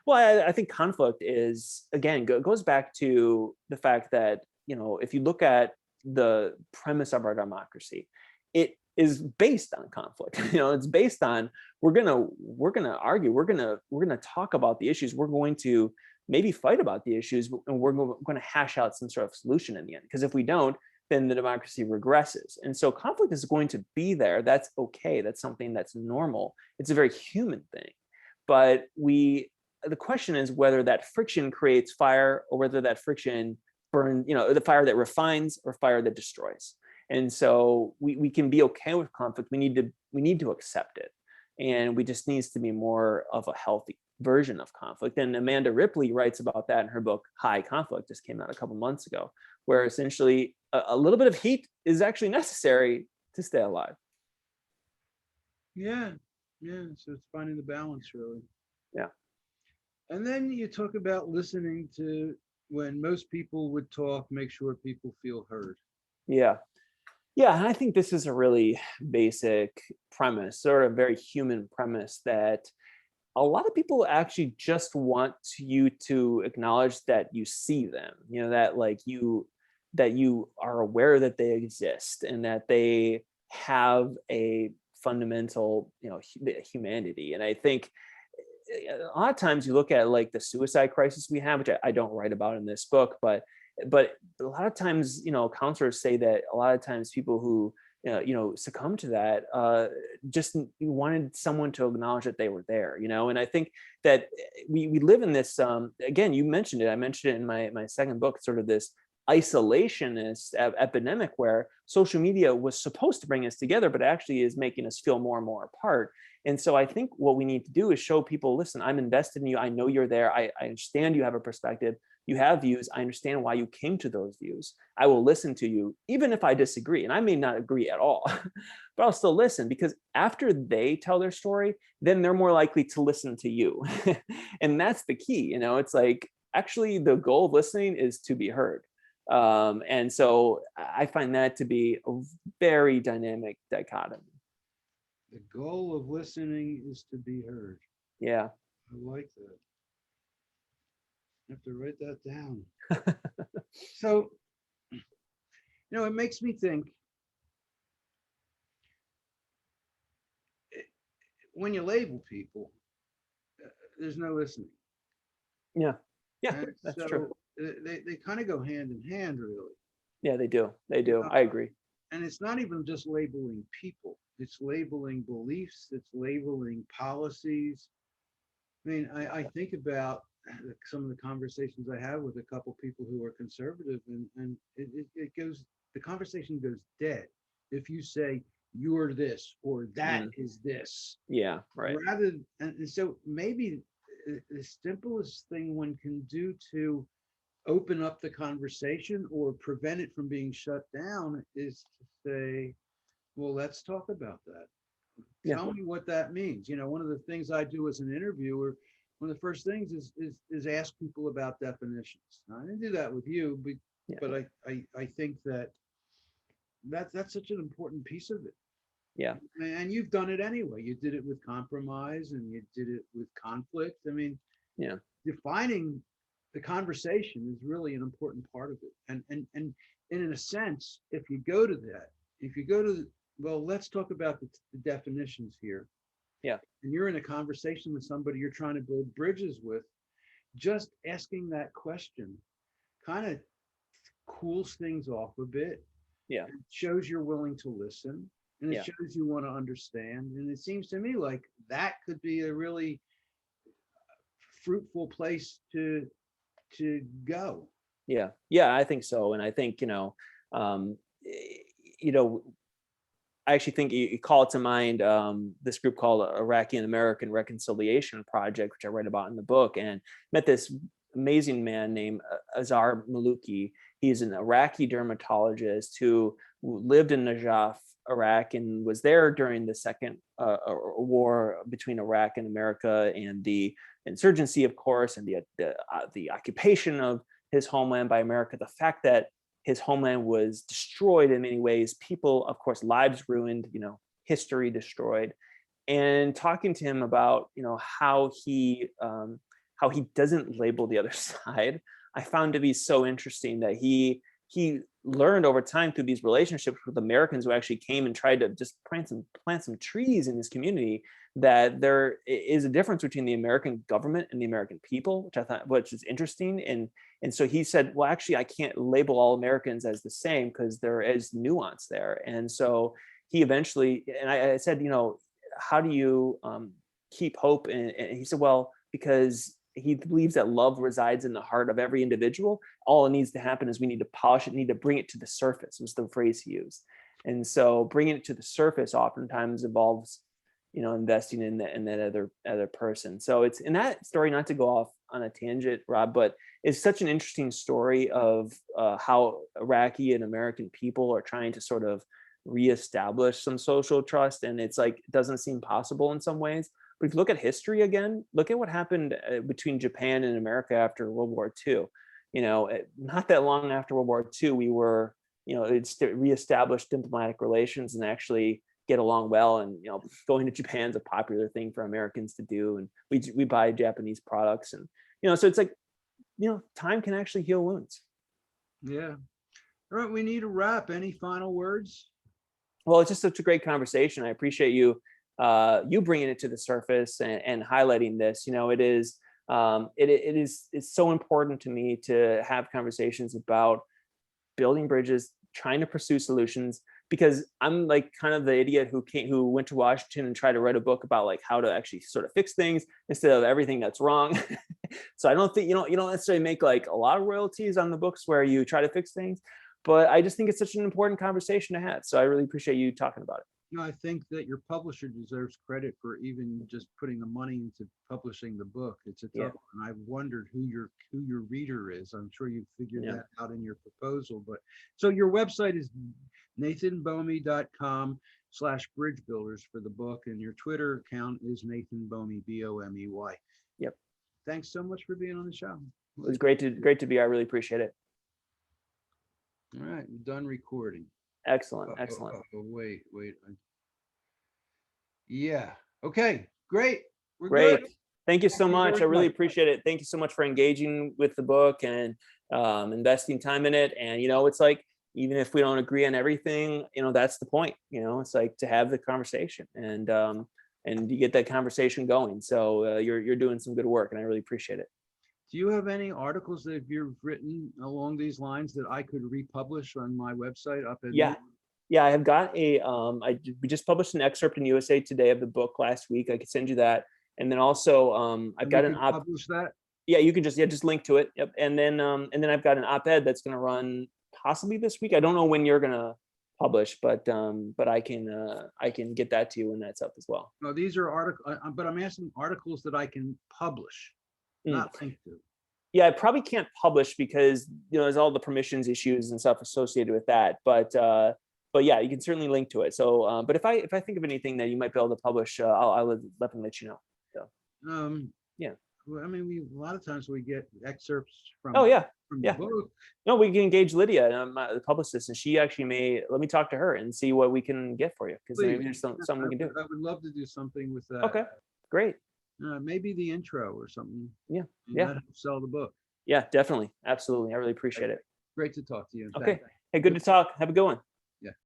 Well, I think conflict is, again, goes back to the fact that, if you look at the premise of our democracy, it is based on conflict. It's based on, we're gonna argue, we're gonna talk about the issues, we're going to maybe fight about the issues, and we're going to hash out some sort of solution in the end. Because if we don't, then the democracy regresses. And so conflict is going to be there. That's okay. That's something that's normal. It's a very human thing. But the question is whether that friction creates fire, or whether that friction burns, the fire that refines or fire that destroys. And so we can be okay with conflict. We need to accept it. And we just needs to be more of a healthy version of conflict. And Amanda Ripley writes about that in her book, High Conflict, just came out a couple months ago, where essentially a little bit of heat is actually necessary to stay alive. Yeah. So it's finding the balance, really. Yeah. And then you talk about listening to, when most people would talk, make sure people feel heard. Yeah. Yeah. And I think this is a really basic premise, sort of very human premise, that a lot of people actually just want you to acknowledge that you see them, that you are aware that they exist, and that they have a fundamental, humanity. And I think a lot of times you look at like the suicide crisis we have, which I don't write about in this book, but a lot of times, counselors say that a lot of times people who succumb to that just wanted someone to acknowledge that they were there, and I think that we live in this, again, you mentioned it, I mentioned it in my second book, sort of this isolationist epidemic, where social media was supposed to bring us together, but actually is making us feel more and more apart. And so I think what we need to do is show people, listen, I'm invested in you. I know you're there. I understand you have a perspective. You have views. I understand why you came to those views. I will listen to you, even if I disagree. And I may not agree at all, but I'll still listen, because after they tell their story, then they're more likely to listen to you. And that's the key. It's like, actually, the goal of listening is to be heard. And so I find that to be a very dynamic dichotomy. The goal of listening is to be heard. Yeah. I like that. I have to write that down. So, it makes me think, when you label people, there's no listening. Yeah. Yeah, And that's so true. they kind of go hand in hand, really. Yeah, they do. They do. I agree. And it's not even just labeling people, it's labeling beliefs, it's labeling policies. I mean, I think about some of the conversations I have with a couple people who are conservative, and it goes, the conversation goes dead if you say you're this or that is this. Yeah, right. Rather, and so maybe the simplest thing one can do to open up the conversation or prevent it from being shut down is to say, well, let's talk about that. Yeah. Tell me what that means. One of the things I do as an interviewer, one of the first things is ask people about definitions. Now, I didn't do that with you, but I think that's such an important piece of it. Yeah. And you've done it anyway. You did it with compromise and you did it with conflict. I mean, Yeah. defining the conversation is really an important part of it. And in a sense, if you go to that, well, let's talk about the definitions here. Yeah. And you're in a conversation with somebody you're trying to build bridges with, just asking that question kind of cools things off a bit. Yeah. It shows you're willing to listen, and it shows you want to understand. And it seems to me like that could be a really fruitful place to go. Yeah. Yeah, I think so. And I think, um, you know, I actually think you call it to mind this group called Iraqi and American Reconciliation Project, which I write about in the book, and met this amazing man named Azar Maluki. He's an Iraqi dermatologist who lived in Najaf, Iraq, and was there during the second war between Iraq and America, and the insurgency, of course, and the occupation of his homeland by America. The fact that his homeland was destroyed in many ways, people, of course, lives ruined, history destroyed, and talking to him about, how he doesn't label the other side, I found to be so interesting that he learned over time through these relationships with Americans who actually came and tried to just plant some trees in his community, that there is a difference between the American government and the American people, which is interesting. And so he said, well, actually, I can't label all Americans as the same because there is nuance there. And so he eventually, and I said, how do you keep hope? And he said, well, because he believes that love resides in the heart of every individual. All it needs to happen is we need to polish it, need to bring it to the surface, was the phrase he used. And so bringing it to the surface oftentimes involves, investing in that other person. So it's in that story, not to go off on a tangent, Rob, but it's such an interesting story of how Iraqi and American people are trying to sort of reestablish some social trust. And it's like, it doesn't seem possible in some ways. But if you look at history again, look at what happened between Japan and America after World War II. Not that long after World War II, we were, it's reestablished diplomatic relations and actually get along well. And, going to Japan's a popular thing for Americans to do. And we buy Japanese products. And, so it's like, time can actually heal wounds. Yeah. All right. We need a wrap. Any final words? Well, it's just such a great conversation. I appreciate you bringing it to the surface and highlighting this. It's so important to me to have conversations about building bridges, trying to pursue solutions, because I'm like kind of the idiot who went to Washington and tried to write a book about like how to actually sort of fix things instead of everything that's wrong. So I don't think, you don't necessarily make like a lot of royalties on the books where you try to fix things, but I just think it's such an important conversation to have. So I really appreciate you talking about it. I think that your publisher deserves credit for even just putting the money into publishing the book. It's a tough one. I've wondered who your reader is. I'm sure you figured that out in your proposal. But so your website is nathanbomey.com/bridgebuilders for the book, and your Twitter account is Nathan Bomey, Bomey. Yep. Thanks so much for being on the show. It was great to be. I really appreciate it. All right, we're done recording. Excellent. Wait. Yeah. Okay. Great. We're great. Good. Thank you so much. I really appreciate it. Thank you so much for engaging with the book and investing time in it. And it's like, even if we don't agree on everything, that's the point. It's like to have the conversation and you get that conversation going. So you're doing some good work, and I really appreciate it. Do you have any articles that you've written along these lines that I could republish on my website up at? Yeah, I have got we just published an excerpt in USA Today of the book last week. I could send you that. And then also I've got publish that? Yeah, you can just link to it. Yep. And then I've got an op-ed that's going to run possibly this week. I don't know when you're going to publish, but I can get that to you when that's up as well. No, these are articles, but I'm asking articles that I can publish. Not link to. Yeah, I probably can't publish because there's all the permissions issues and stuff associated with that. But yeah, you can certainly link to it. So, but if I think of anything that you might be able to publish, I'll definitely let you know. So. Yeah. Well, I mean, a lot of times we get excerpts from. From the book. No, we can engage Lydia, the publicist, and she actually let me talk to her and see what we can get for you, because maybe there's something we can do. I would love to do something with that. Okay, great. Maybe the intro or something. Yeah. Sell the book. Yeah, definitely. Absolutely. I really appreciate it. Great to talk to you. Okay. Hey, good to talk. Have a good one.